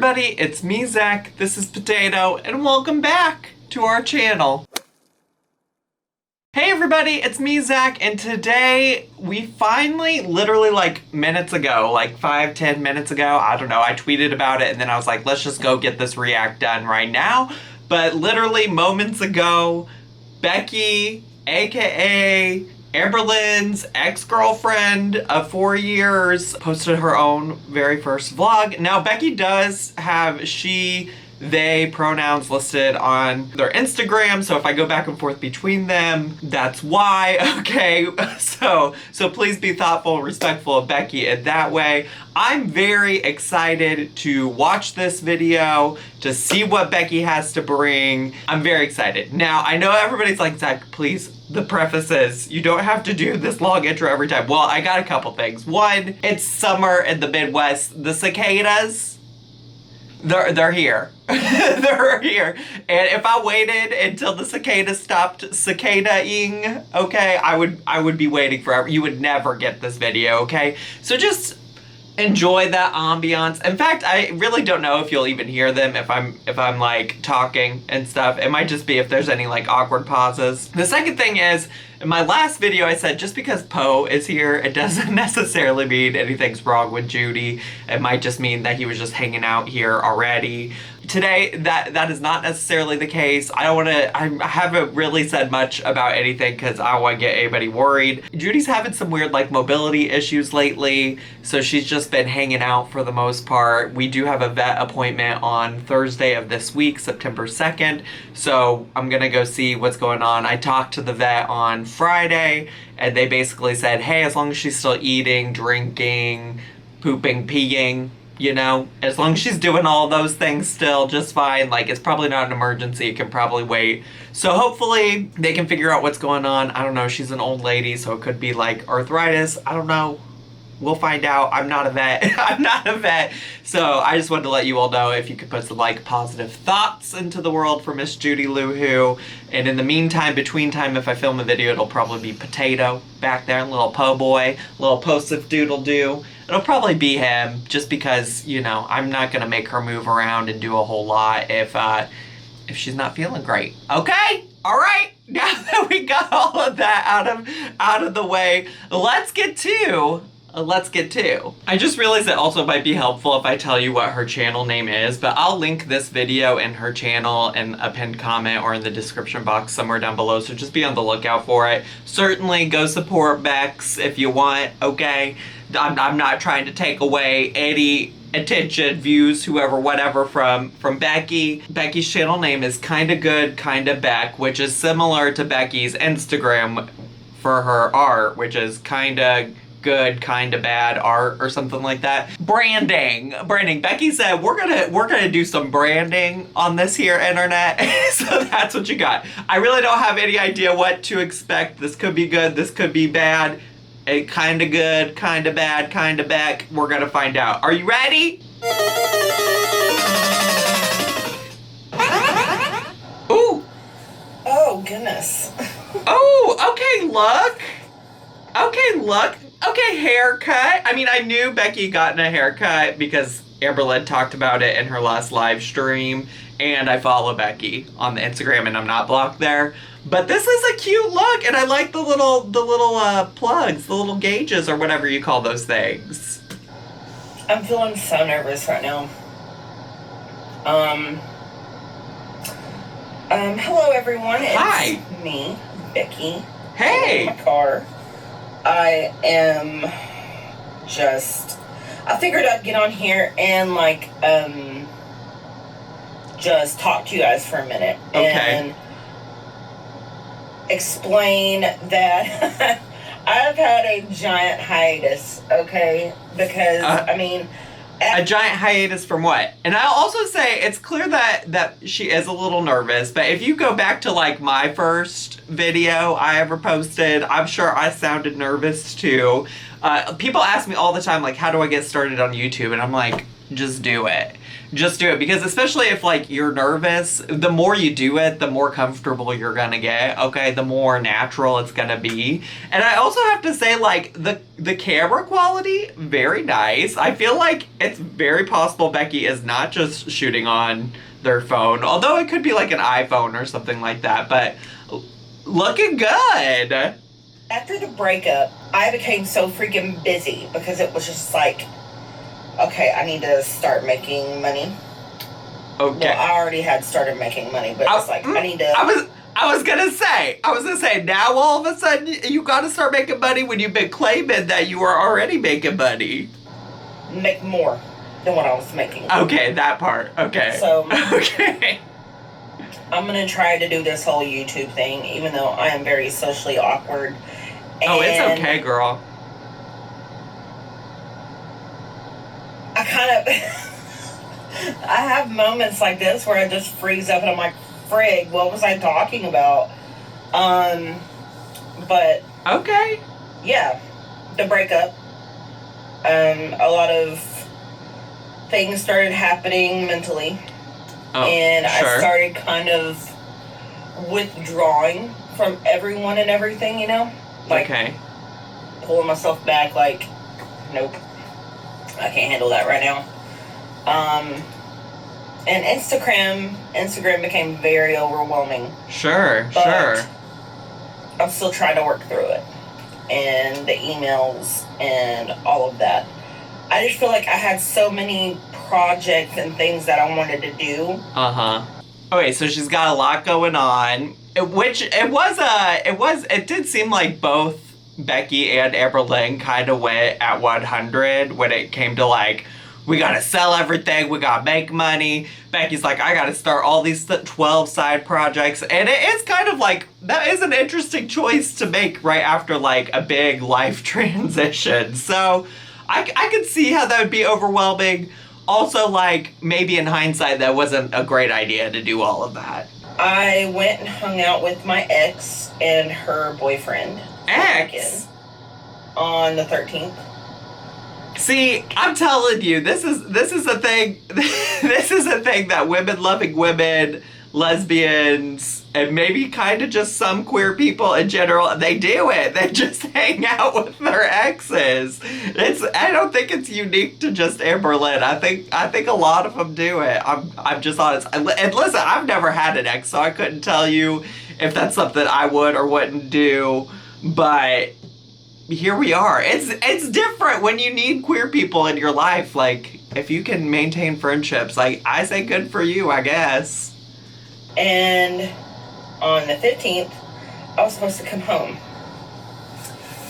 everybody, it's me, Zach, this is Potato, and welcome back to our channel. Hey everybody, it's me, Zach, and today we finally, literally like minutes ago, like 5-10 minutes ago, I don't know, I tweeted about it and then I was like, let's just go get this react done right now. But literally moments ago, Becky, aka Amberlynn's ex-girlfriend of 4 years, posted her own very first vlog. Now, Becky does have she, they pronouns listed on their Instagram, so if I go back and forth between them, that's why, okay? So please be thoughtful and respectful of Becky in that way. I'm very excited to watch this video, to see what Becky has to bring. I'm very excited. Now, I know everybody's like, Zach, please, the preface is, you don't have to do this long intro every time. Well, I got a couple things. One, it's summer in the Midwest. The cicadas, they're here. They're here. And if I waited until the cicadas stopped cicada-ing, okay, I would be waiting forever. You would never get this video, okay? So just enjoy that ambiance. In fact, I really don't know if you'll even hear them if I'm like talking and stuff. It might just be if there's any like awkward pauses. The second thing is, in my last video I said just because Poe is here, it doesn't necessarily mean anything's wrong with Judy. It might just mean that he was just hanging out here already. Today, that is not necessarily the case. I haven't really said much about anything because I don't want to get anybody worried. Judy's having some weird like mobility issues lately, so she's just been hanging out for the most part. We do have a vet appointment on Thursday of this week, September 2nd, so I'm gonna go see what's going on. I talked to the vet on Friday, and they basically said, hey, as long as she's still eating, drinking, pooping, peeing, you know, as long as she's doing all those things still just fine, like it's probably not an emergency, it can probably wait. So hopefully they can figure out what's going on. I don't know, she's an old lady, so it could be like arthritis, I don't know. We'll find out. I'm not a vet. I'm not a vet. So I just wanted to let you all know if you could put some like positive thoughts into the world for Miss Judy Lou Who. And in the meantime, between time, if I film a video, it'll probably be Potato back there, little po' boy, little posif doodle doo. It'll probably be him just because, you know, I'm not gonna make her move around and do a whole lot if she's not feeling great. Okay? All right. Now that we got all of that out of the way, let's get to. I just realized it also might be helpful if I tell you what her channel name is, but I'll link this video and her channel in a pinned comment or in the description box somewhere down below, so just be on the lookout for it. Certainly go support Bex if you want, okay? I'm not trying to take away any attention, views, whoever, whatever from Becky. Becky's channel name is Kinda Good, Kinda Beck, which is similar to Becky's Instagram for her art, which is Kinda Good, Kinda Bad art or something like that. Branding. Becky said we're gonna do some branding on this here internet. So that's what you got. I really don't have any idea what to expect. This could be good, this could be bad. Kinda good, kinda bad, kinda back. We're gonna find out. Are you ready? Ooh. Oh goodness. Oh, okay, look. Okay, haircut. I mean, I knew Becky gotten a haircut because Amberlynn talked about it in her last live stream, and I follow Becky on the Instagram and I'm not blocked there. But this is a cute look, and I like the little plugs, the little gauges or whatever you call those things. I'm feeling so nervous right now. Hello everyone. It's Hi. me, Becky. Hey. I'm in my car. I am I figured I'd get on here and like just talk to you guys for a minute. Okay. And explain that I've had a giant hiatus, okay? Because I mean, a giant hiatus from what? And I'll also say it's clear that she is a little nervous, but if you go back to like my first video I ever posted, I'm sure I sounded nervous too. People ask me all the time, like, how do I get started on YouTube? And I'm like, just do it. Just do it, because especially if like you're nervous, the more you do it, the more comfortable you're gonna get, okay? The more natural it's gonna be. And I also have to say, like, the camera quality, very nice. I feel like it's very possible Becky is not just shooting on their phone, although it could be like an iPhone or something like that, but looking good. After the breakup, I became so freaking busy because it was just like, okay, I need to start making money. Okay. Well, I already had started making money, but it's like, I need to... I was gonna say, now all of a sudden you gotta start making money when you've been claiming that you were already making money. Make more than what I was making. Okay, that part. Okay. So... Okay. I'm gonna try to do this whole YouTube thing, even though I am very socially awkward. Oh, it's okay, girl. I kind of... I have moments like this where I just freeze up and I'm like, frig, what was I talking about? But... Okay. Yeah. The breakup. A lot of things started happening mentally. Oh, and sure. I started kind of withdrawing from everyone and everything, you know? Like, okay. Pulling myself back, like, nope. I can't handle that right now. And Instagram became very overwhelming. Sure, but sure. I'm still trying to work through it. And the emails and all of that. I just feel like I had so many projects and things that I wanted to do. Uh-huh. Okay, so she's got a lot going on. It did seem like both Becky and Amberlynn kind of went at 100 when it came to like, we gotta sell everything, we gotta make money. Becky's like, I gotta start all these 12 side projects. And it is kind of like, that is an interesting choice to make right after like a big life transition. So I could see how that would be overwhelming. Also, like, maybe in hindsight, that wasn't a great idea to do all of that. I went and hung out with my ex and her boyfriend. Ex? On the 13th. See, I'm telling you, this is a thing. This is a thing that women loving women, lesbians, and maybe kind of just some queer people in general, they do it. They just hang out with their exes. I don't think it's unique to just Amberlynn. I think a lot of them do it. I'm just honest. And listen, I've never had an ex, so I couldn't tell you if that's something I would or wouldn't do. But here we are. It's different when you need queer people in your life. Like, if you can maintain friendships, like, I say good for you, I guess. And on the 15th, I was supposed to come home.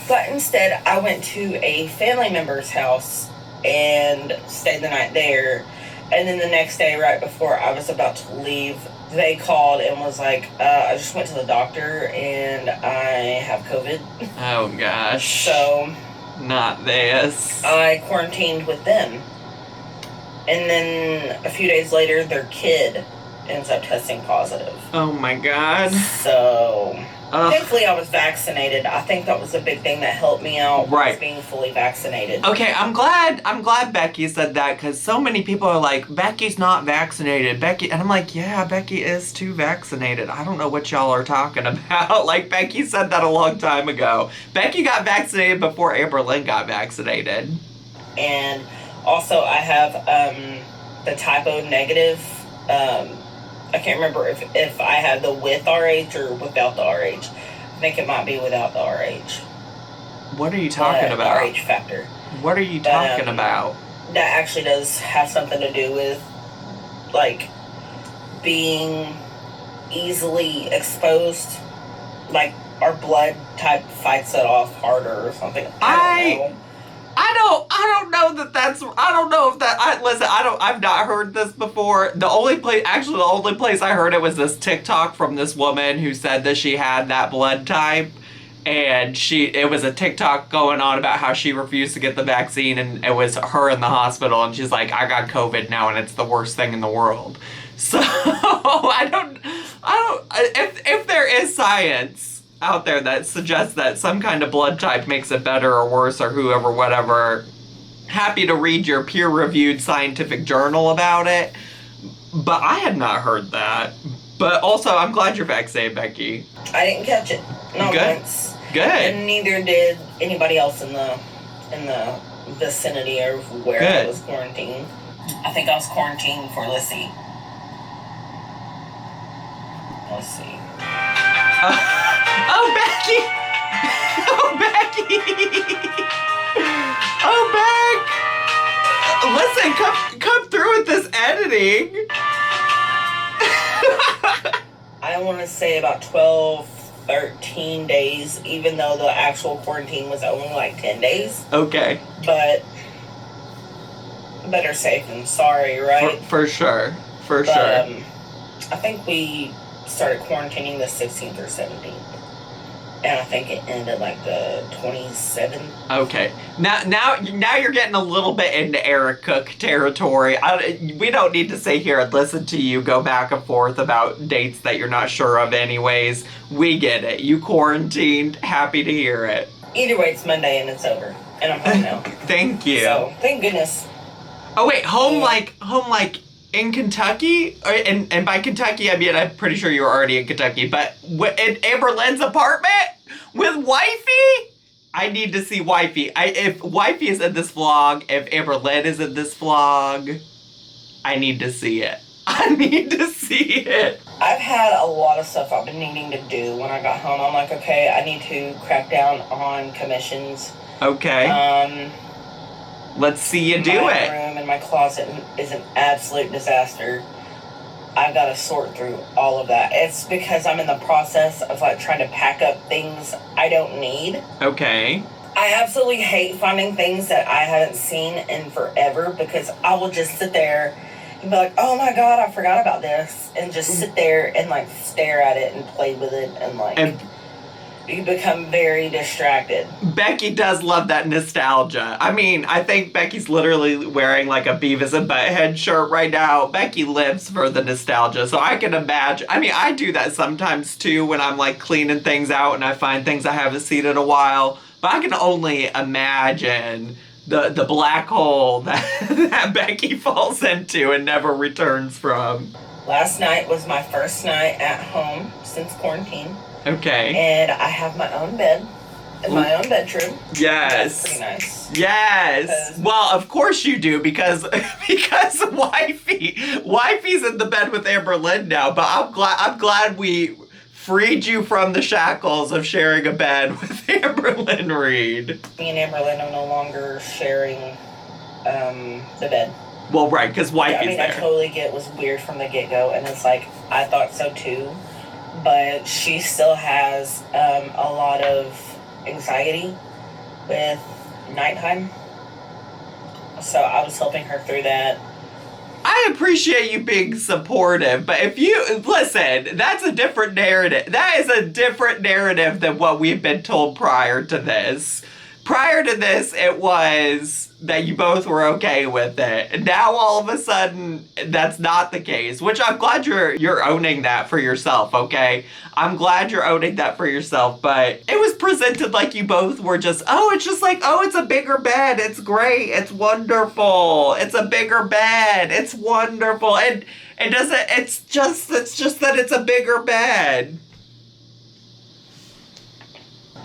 But instead, I went to a family member's house and stayed the night there. And then the next day, right before I was about to leave, they called and was like, I just went to the doctor and I have COVID. Oh, gosh. So... Not this. I quarantined with them. And then a few days later, their kid ends up testing positive. Oh my god. So, thankfully I was vaccinated. I think that was a big thing that helped me out. Right. Was being fully vaccinated. Okay, I'm glad Becky said that, because so many people are like, Becky's not vaccinated. Becky, and I'm like, yeah, Becky is too vaccinated. I don't know what y'all are talking about. Like, Becky said that a long time ago. Becky got vaccinated before Amberlynn got vaccinated. And also I have the type O negative. I can't remember if I had the with RH or without the RH. I think it might be without the RH. What are you talking about? RH factor. What are you talking about? That actually does have something to do with, like, being easily exposed. Like, our blood type fights it off harder or something. I don't know. I don't know that that's, I don't know if that, listen, I've not heard this before. The only place I heard it was this TikTok from this woman who said that she had that blood type, and it was a TikTok going on about how she refused to get the vaccine, and it was her in the hospital, and she's like, I got COVID now, and it's the worst thing in the world. So, if there is science out there that suggests that some kind of blood type makes it better or worse or whoever, whatever, happy to read your peer-reviewed scientific journal about it. But I had not heard that. But also, I'm glad you're vaccinated, Becky. I didn't catch it. Not once. Good. And neither did anybody else in the vicinity of where I was quarantined. I think I was quarantined for, let's see. Oh, Becky! Oh, Becky! Oh, Beck! Listen, come through with this editing. I want to say about 12, 13 days, even though the actual quarantine was only like 10 days. Okay. But better safe than sorry, right? For sure. For sure. I think we started quarantining the 16th or 17th. And I think it ended like the 27th. Okay. Now you're getting a little bit into Eric Cook territory. We don't need to sit here and listen to you go back and forth about dates that you're not sure of anyways. We get it. You quarantined. Happy to hear it. Either way, it's Monday and it's over. And I'm home now. Thank you. So, thank goodness. Oh, wait. Home like in Kentucky? And by Kentucky, I mean, I'm pretty sure you were already in Kentucky, but in Amber Lynn's apartment? With Wifey? I need to see Wifey. If Wifey is in this vlog, if Amber Lynn is in this vlog, I need to see it. I need to see it. I've had a lot of stuff I've been needing to do when I got home. I'm like, okay, I need to crack down on commissions. Okay. Let's see you do it. My room and my closet is an absolute disaster. I've got to sort through all of that. It's because I'm in the process of like trying to pack up things I don't need. Okay. I absolutely hate finding things that I haven't seen in forever because I will just sit there and be like, oh my God, I forgot about this. And just sit there and like stare at it and play with it and like... You become very distracted. Becky does love that nostalgia. I mean, I think Becky's literally wearing like a Beavis and Butthead shirt right now. Becky lives for the nostalgia, so I can imagine. I mean, I do that sometimes too when I'm like cleaning things out and I find things I haven't seen in a while. But I can only imagine the black hole that Becky falls into and never returns from. Last night was my first night at home since quarantine. Okay. And I have my own bed in my own bedroom. Yes. That's pretty nice. Yes. Well, of course you do because Wifey's in the bed with Amber Lynn now. But I'm glad we freed you from the shackles of sharing a bed with Amber Lynn Reed. Me and Amber Lynn are no longer sharing the bed. Well, right, because Wifey's there. I totally get it was weird from the get-go, and it's like I thought so too. But she still has a lot of anxiety with nighttime. So I was helping her through that. I appreciate you being supportive, but if you, listen, that's a different narrative. That is a different narrative than what we've been told prior to this. Prior to this, it was that you both were okay with it. And now all of a sudden, that's not the case, which I'm glad you're owning that for yourself, okay? I'm glad you're owning that for yourself, but it was presented like you both were just, it's a bigger bed. It's great. It's wonderful. It's a bigger bed. It's wonderful. And it's just that it's a bigger bed.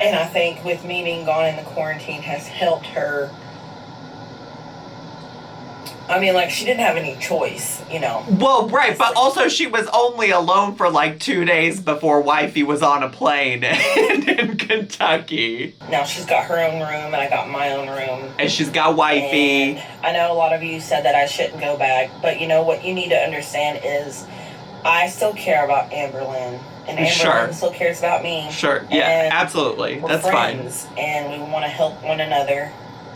And I think with me being gone in the quarantine has helped her. I mean, like, she didn't have any choice, you know. Well, right, but also she was only alone for like 2 days before Wifey was on a plane in Kentucky. Now she's got her own room and I got my own room. And she's got Wifey. And I know a lot of you said that I shouldn't go back, but you know what you need to understand is I still care about Amber Lynn. And Amber Lynn still cares about me. Sure, yeah, absolutely. That's friends, fine. And we want to help one another.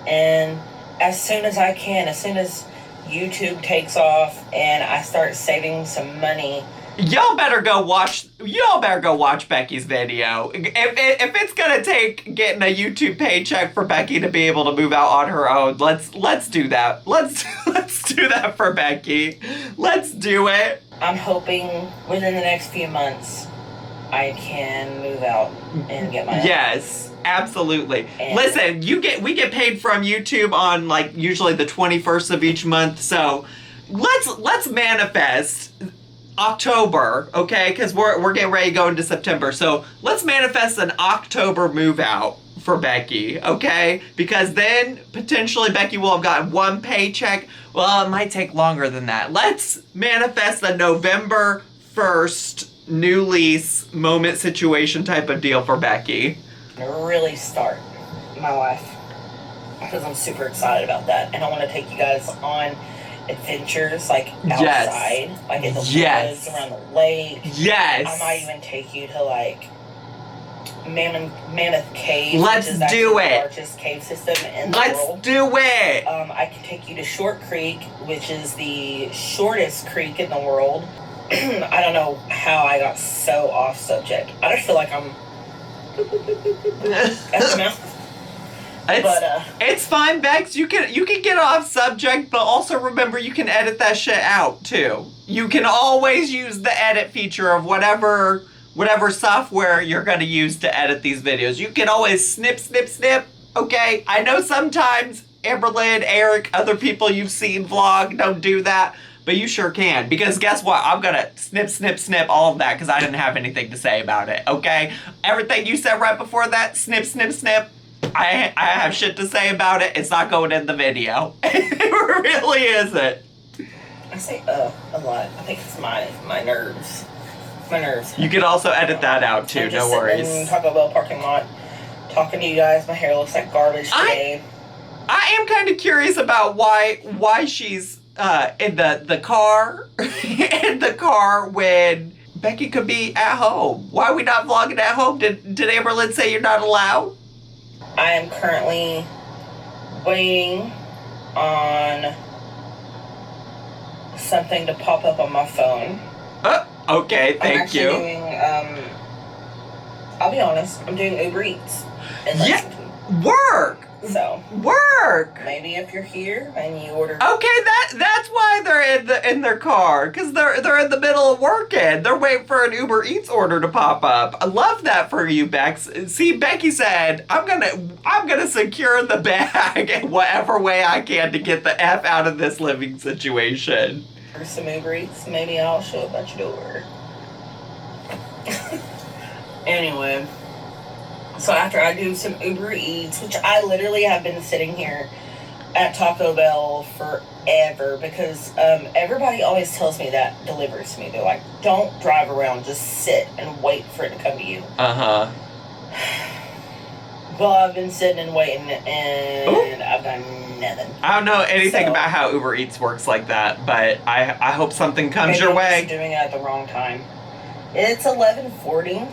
And as soon as I can, as soon as YouTube takes off and I start saving some money, y'all better go watch Becky's video. If it's gonna take getting a YouTube paycheck for Becky to be able to move out on her own, let's do that. Let's do that for Becky. Let's do it. I'm hoping within the next few months I can move out and get my own. Yes. Absolutely. And listen, we get paid from YouTube on like usually the 21st of each month. So let's manifest October, okay? Because we're getting ready to go into September. So let's manifest an October move out for Becky, okay? Because then potentially Becky will have gotten one paycheck. Well, it might take longer than that. Let's manifest a November 1st new lease moment situation type of deal for Becky. really start my life, because I'm super excited about that, and I want to take you guys on adventures, like outside, like in the woods, around the lake. Yes. I might even take you to like Mammoth Cave. Let's which is do the it. largest cave system in the Let's world. do it. I can take you to Short Creek, which is the shortest creek in the world. I don't know how I got so off subject. I just feel like I'm at the mouth. It's fine, Bex. You can get off subject, but also remember you can edit that shit out too. You can always use the edit feature of whatever software you're gonna use to edit these videos. You can always snip. Okay, I know sometimes Amberlynn, Eric, other people you've seen vlog don't do that, but you sure can, because guess what? I'm gonna snip all of that because I didn't have anything to say about it. Okay, everything you said right before that, snip. I have shit to say about it. It's not going in the video. It really isn't. I say a lot. I think it's my nerves. My nerves. You can also edit that out too. I'm just No worries. sitting in Taco Bell parking lot, talking to you guys. My hair looks like garbage today. I am kind of curious about why she's in the car in the car when Becky could be at home. Why are we not vlogging at home? Did Amberlynn say you're not allowed? I am currently waiting on something to pop up on my phone. Okay, thank you. I'm actually doing, I'll be honest, I'm doing Uber Eats in Lexington. Work! So Work! maybe if you're here and you order. Okay, that's why they're in their car, because they're in the middle of working. They're waiting for an Uber Eats order to pop up. I love that for you, Bex. See, Becky said, I'm gonna secure the bag in whatever way I can to get the F out of this living situation. For some Uber Eats, maybe I'll show up at your door. Anyway. So after I do some Uber Eats, which I literally have been sitting here at Taco Bell forever, because everybody always tells me that delivers to me. They're like, don't drive around, just sit and wait for it to come to you. Uh-huh. Well, I've been sitting and waiting, and I've done nothing. I don't know anything about how Uber Eats works like that, but I hope something comes your way. I'm doing it at the wrong time. It's 11:40.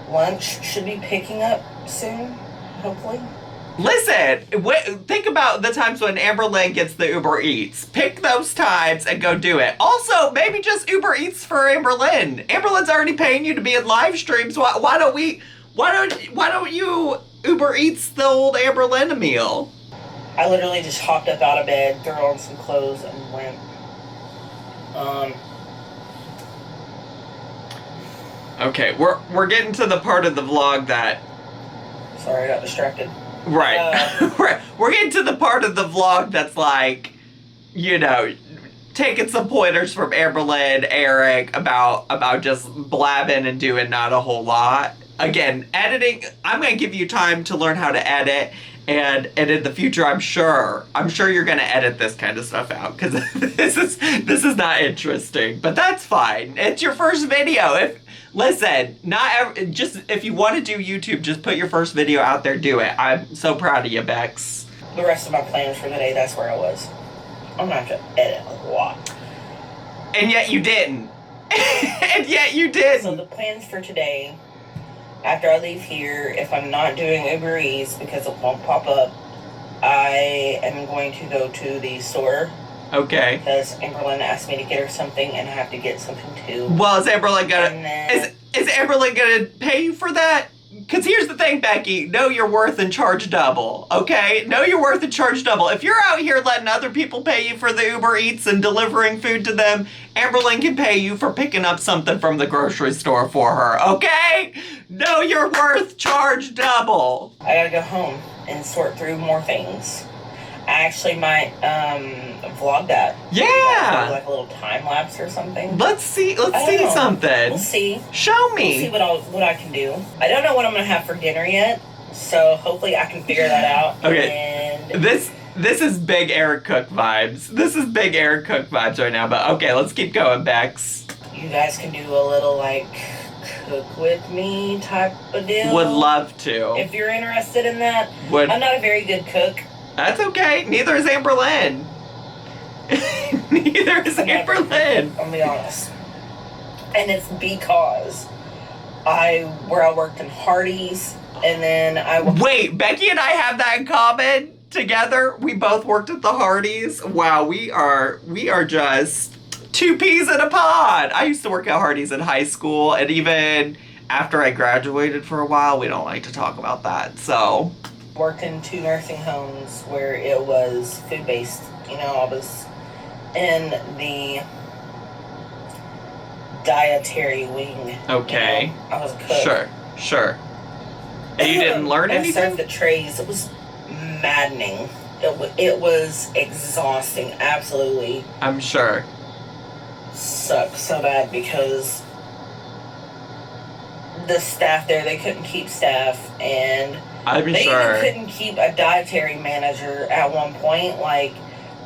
Lunch should be picking up soon, hopefully. Listen, think about the times when Amberlynn gets the Uber Eats. Pick those times and go do it. Also, maybe just Uber Eats for Amberlynn. Amberlynn's already paying you to be in live streams. Why don't you Uber Eats the old Amberlynn a meal? I literally just hopped up out of bed, threw on some clothes, and went. Okay, we're getting to the part of the vlog that... Sorry, I got distracted. Right. We're getting to the part of the vlog that's like, you know, taking some pointers from Amberlynn, Eric, about just blabbing and doing not a whole lot. Again, editing, I'm going to give you time to learn how to edit, and in the future, I'm sure you're going to edit this kind of stuff out, because this is not interesting, but that's fine. It's your first video. Listen, just if you want to do YouTube, just put your first video out there, do it. I'm so proud of you, Bex. The rest of my plans for the day, that's where I was. I'm gonna have to edit a lot. And yet you didn't. And yet you didn't. So the plans for today, after I leave here, if I'm not doing Uber Eats because it won't pop up, I am going to go to the store. Okay. Because Amberlynn asked me to get her something, and I have to get something too. Well, is Amberlynn gonna pay you for that? Because here's the thing, Becky. Know your worth and charge double, okay? Know your worth and charge double. If you're out here letting other people pay you for the Uber Eats and delivering food to them, Amberlynn can pay you for picking up something from the grocery store for her, okay? Know your worth, charge double. I gotta go home and sort through more things. I actually might vlog that. Yeah. Like a little time lapse or something. Let's see something. We'll see. Show me. We'll see what I can do. I don't know what I'm gonna have for dinner yet, so hopefully I can figure that out. Okay. And This is big Eric Cook vibes. This is big Eric Cook vibes right now, but okay, let's keep going, Bex. you guys can do a little like cook with me type of deal. Would love to. If you're interested in that. Would. I'm not a very good cook. That's okay. Neither is Amberlynn. Neither is Amberlynn. I'll be honest. And it's because where I worked in Hardee's, and then Wait, Becky and I have that in common together. We both worked at the Hardee's. Wow, we are just two peas in a pod. I used to work at Hardee's in high school, and even after I graduated for a while, we don't like to talk about that, so. worked in 2 nursing homes where it was food-based. You know, I was in the dietary wing. Okay. You know? I was a cook. Sure. And you didn't learn I anything? served the trays. It was maddening. It was exhausting. Absolutely. I'm sure. Sucked so bad because the staff there, they couldn't keep staff, and I'm they sure. even couldn't keep a dietary manager at one point. Like,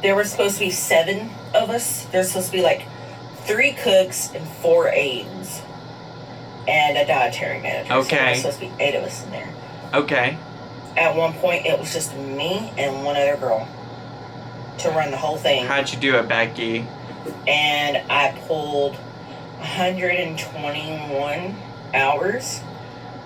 there were supposed to be 7 of us. There's supposed to be like 3 cooks and 4 aides and a dietary manager. Okay. So there was supposed to be 8 of us in there. Okay. At one point, it was just me and one other girl to run the whole thing. How'd you do it, Becky? And I pulled 121 hours.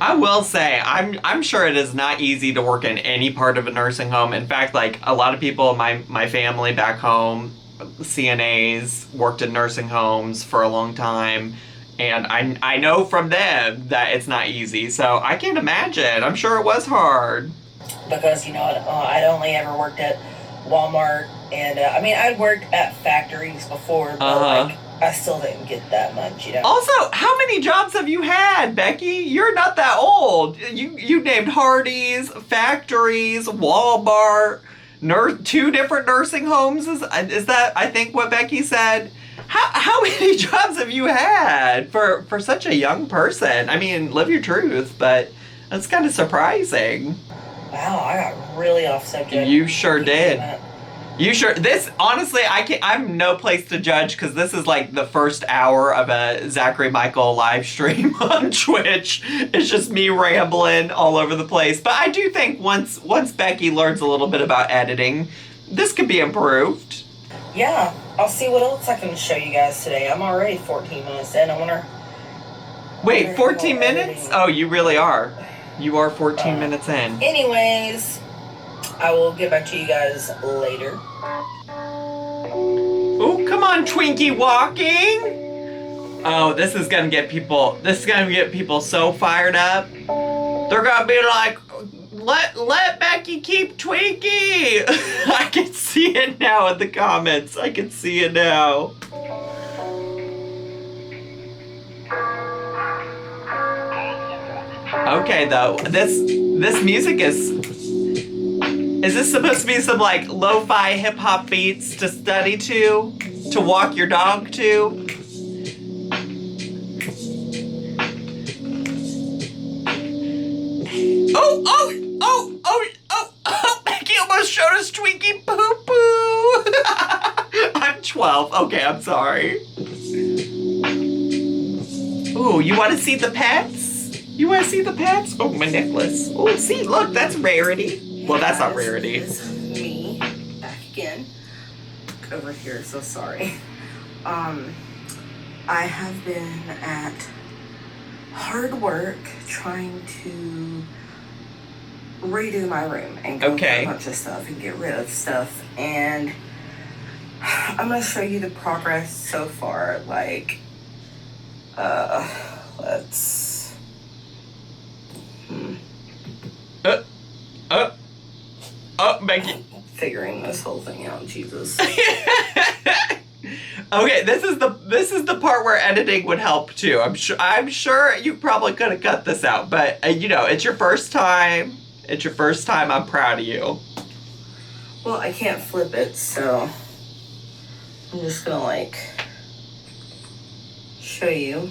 I will say, I'm sure it is not easy to work in any part of a nursing home. In fact, like a lot of people in my family back home, CNAs, worked in nursing homes for a long time. And I know from them that it's not easy. So I can't imagine. I'm sure it was hard. Because, you know, I'd only ever worked at Walmart. And, I mean, I'd worked at factories before. But, like, I still didn't get that much, you know. Also, how many jobs have you had, Becky? You're not that old. You named Hardee's, factories, Walmart, 2 different nursing homes. Is that, I think, what Becky said? How many jobs have you had for such a young person? I mean, live your truth, but that's kind of surprising. Wow, I got really off subject. You sure did. You sure? This, honestly, I'm no place to judge because this is like the first hour of a Zachary Michael live stream on Twitch. It's just me rambling all over the place. But I do think once Becky learns a little bit about editing, this could be improved. Yeah, I'll see what else I can show you guys today. I'm already 14 minutes in. I wonder. Wait, 14 minutes? Oh, you really are. You are 14 minutes in. Anyways, I will get back to you guys later. Oh, come on, Twinkie walking. Oh, this is gonna get people so fired up. They're gonna be like, let Becky keep Twinkie. I can see it now in the comments. I can see it now. Okay, though, this music is this supposed to be some like lo-fi hip-hop beats to study to walk your dog to? Oh, Becky almost showed us Twinkie poo-poo. I'm 12. Okay, I'm sorry. Ooh, you want to see the pets? You want to see the pets? Oh, my necklace. Oh, see, look, that's Rarity. Well, that's not Rarity. This is me back again. Over here, so sorry. I have been at hard work trying to redo my room and go through a bunch of stuff and get rid of stuff. And I'm going to show you the progress so far. Like, let's Becky. Figuring this whole thing out, Jesus. Okay, this is the part where editing would help too. I'm sure you probably could have cut this out, but you know, it's your first time. It's your first time. I'm proud of you. Well, I can't flip it, so I'm just gonna like show you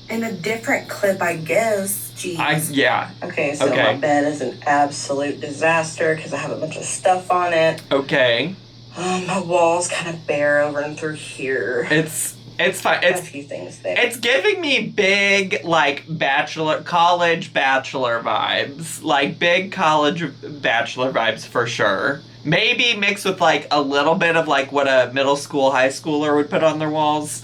in a different clip, I guess. Jeez. Yeah. Okay, so my bed is an absolute disaster because I have a bunch of stuff on it. Okay. My walls kind of bare over and through here. It's fine. It's a few things there. It's giving me big like college bachelor vibes. Like big college bachelor vibes for sure. Maybe mixed with like a little bit of like what a middle school, high schooler would put on their walls.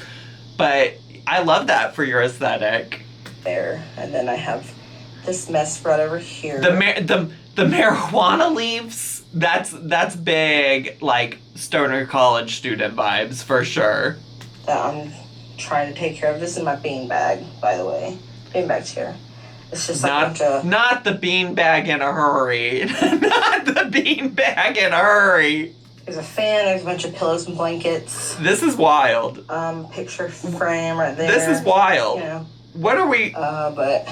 But I love that for your aesthetic. There, and then I have this mess right over here. The marijuana leaves, that's big, like stoner college student vibes for sure. That I'm trying to take care of. This is my bean bag, by the way. Bean bag's here. It's just like not the bean bag in a hurry. Not the bean bag in a hurry. There's a fan, there's a bunch of pillows and blankets. This is wild. Picture frame right there. This is wild. You know. What are we... but...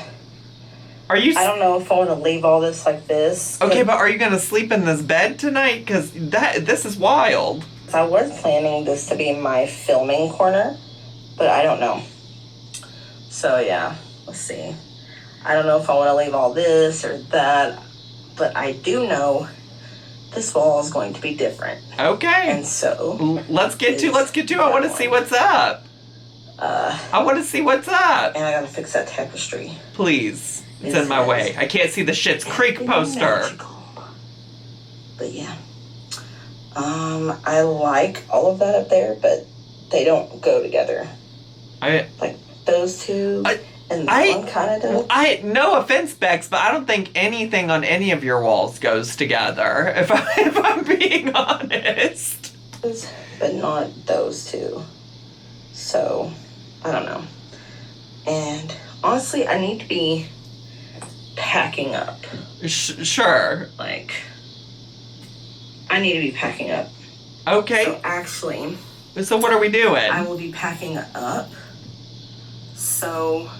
Are you... I don't know if I want to leave all this like this. Okay, but are you going to sleep in this bed tonight? Because this is wild. I was planning this to be my filming corner, but I don't know. So, yeah. Let's see. I don't know if I want to leave all this or that, but I do know this wall is going to be different. Okay. And so... Let's get to I want to see what's up. I want to see what's up. And I gotta fix that tapestry. Please. It's in my way. I can't see the Schitt's Creek poster. Magical. But yeah. I like all of that up there, but they don't go together. Like those two and this one kind of does. No offense, Bex, but I don't think anything on any of your walls goes together, if I'm being honest. But not those two. So, I don't know. And honestly, I need to be packing up. Sure. Like, I need to be packing up. Okay. So actually... So what are we doing? I will be packing up. So,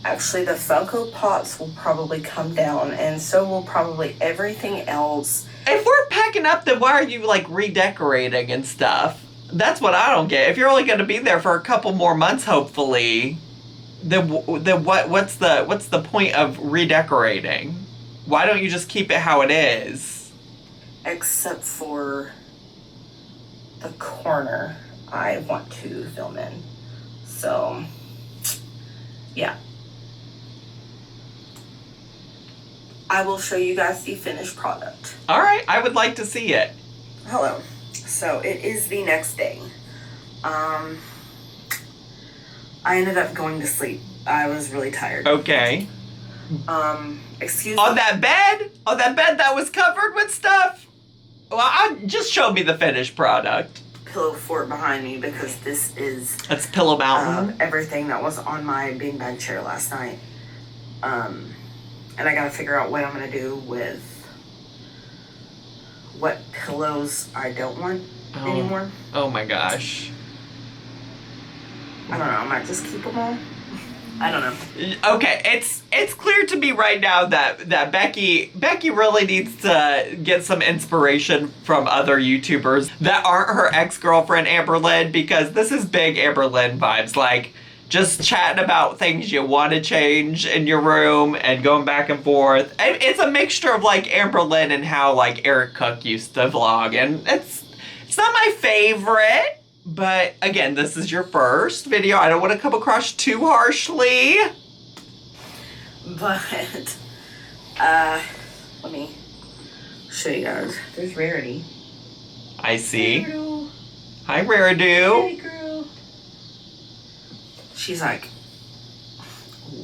actually the Funko Pops will probably come down, and so will probably everything else. If we're packing up, then why are you, like, redecorating and stuff? That's what I don't get. If you're only going to be there for a couple more months, hopefully, then what's the point of redecorating? Why don't you just keep it how it is? Except for the corner I want to film in. So, yeah. I will show you guys the finished product. All right, I would like to see it. Hello. So it is the next day. I ended up going to sleep. I was really tired. Okay. Excuse me. On that bed that was covered with stuff? Well, just show me the finished product. Pillow fort behind me because this is... That's Pillow Mountain. Everything that was on my beanbag chair last night. And I gotta figure out what I'm gonna do with what pillows I don't want anymore. Oh my gosh. I don't know. I might just keep them all. I don't know. Okay, it's clear to me right now that Becky really needs to get some inspiration from other YouTubers that aren't her ex-girlfriend Amber Lynn, because this is big Amber Lynn vibes. Like, just chatting about things you want to change in your room and going back and forth. And it's a mixture of like Amber Lynn and how like Eric Cook used to vlog, and it's not my favorite. But again, this is your first video. I don't want to come across too harshly. But let me show you guys. There's Rarity. I see. Hello. Hi, Raridu. Hey, girl. She's like,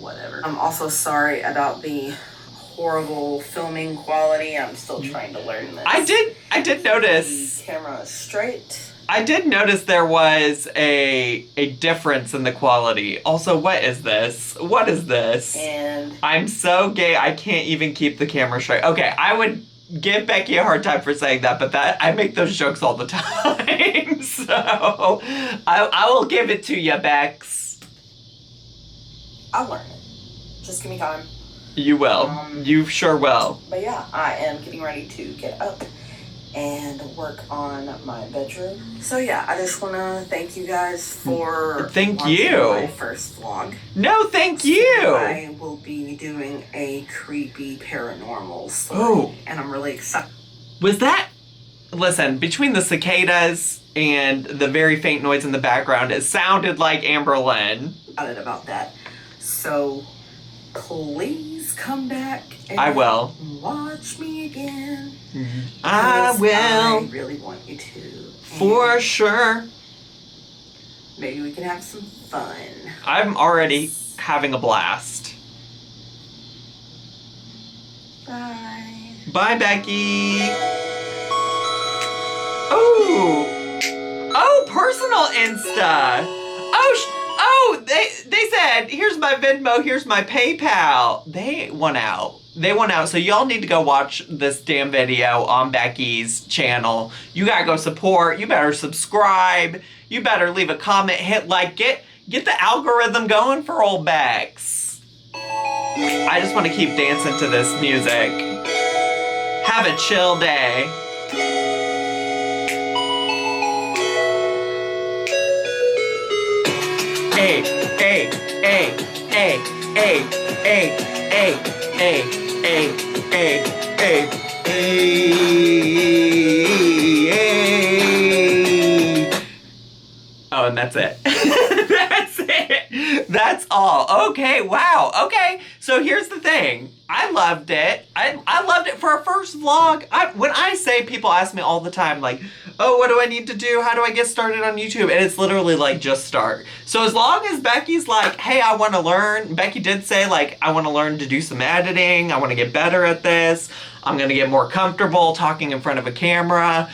whatever. I'm also sorry about the horrible filming quality. I'm still trying to learn this. I did notice. The camera is straight. I did notice there was a difference in the quality. Also, what is this? What is this? And I'm so gay, I can't even keep the camera straight. Okay, I would give Becky a hard time for saying that, but I make those jokes all the time. So I will give it to you, Bex. I'll learn it. Just give me time. You will. You sure will. But yeah, I am getting ready to get up and work on my bedroom. So yeah, I just want to thank you guys for watching my first vlog. No, thank you. I will be doing a creepy paranormal story, and I'm really excited. Was that? Listen, between the cicadas and the very faint noise in the background, it sounded like Amber Lynn. About that. So please come back and I will. Watch me again. I will. I really want you to. For sure. Maybe we can have some fun. I'm already having a blast. Bye. Bye, Becky. Oh. Oh, personal Insta. Oh, they said, here's my Venmo, here's my PayPal. They went out. So y'all need to go watch this damn video on Becky's channel. You gotta go support. You better subscribe. You better leave a comment, hit like, get the algorithm going for old Bex. I just want to keep dancing to this music. Have a chill day. Hey, hey, hey, hey, hey, hey, hey, hey, hey, hey, hey, hey. Oh, and that's it. That's it. That's all. Okay, wow. Okay, so here's the thing. I loved it. I loved it for a first vlog. When I say, people ask me all the time, like, oh, what do I need to do? How do I get started on YouTube? And it's literally like, just start. So as long as Becky's like, hey, I want to learn. Becky did say, like, I want to learn to do some editing. I want to get better at this. I'm going to get more comfortable talking in front of a camera.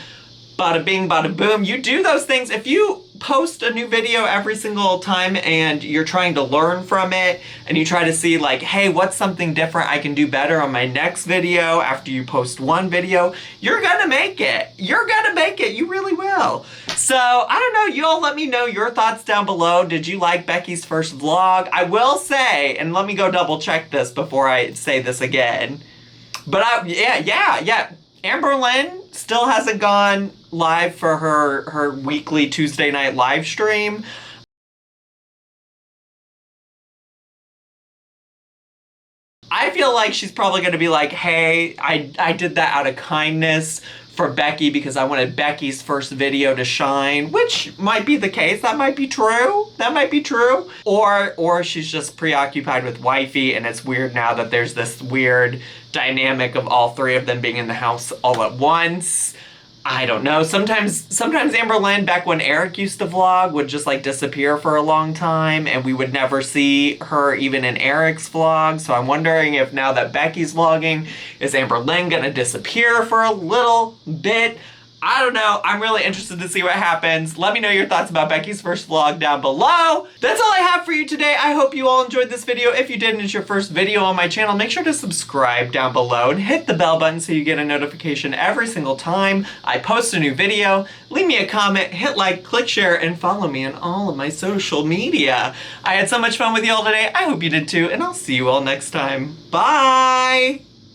Bada bing, bada boom. You do those things. If you post a new video every single time and you're trying to learn from it and you try to see like, hey, what's something different I can do better on my next video after you post one video, you're gonna make it. You're gonna make it. You really will. So, I don't know. You all let me know your thoughts down below. Did you like Becky's first vlog? I will say, and let me go double check this before I say this again. But yeah. Amber Lynn still hasn't gone live for her weekly Tuesday night live stream. I feel like she's probably going to be like, hey, I did that out of kindness for Becky because I wanted Becky's first video to shine, which might be the case. That might be true. That might be true. Or she's just preoccupied with wifey and it's weird now that there's this weird dynamic of all three of them being in the house all at once. I don't know. Sometimes Amber Lynn, back when Eric used to vlog, would just like disappear for a long time and we would never see her even in Eric's vlog. So I'm wondering if now that Becky's vlogging, is Amber Lynn gonna disappear for a little bit? I don't know. I'm really interested to see what happens. Let me know your thoughts about Becky's first vlog down below. That's all I have for you today. I hope you all enjoyed this video. If you did and it's your first video on my channel, make sure to subscribe down below and hit the bell button so you get a notification every single time I post a new video. Leave me a comment, hit like, click share, and follow me on all of my social media. I had so much fun with you all today. I hope you did too, and I'll see you all next time. Bye!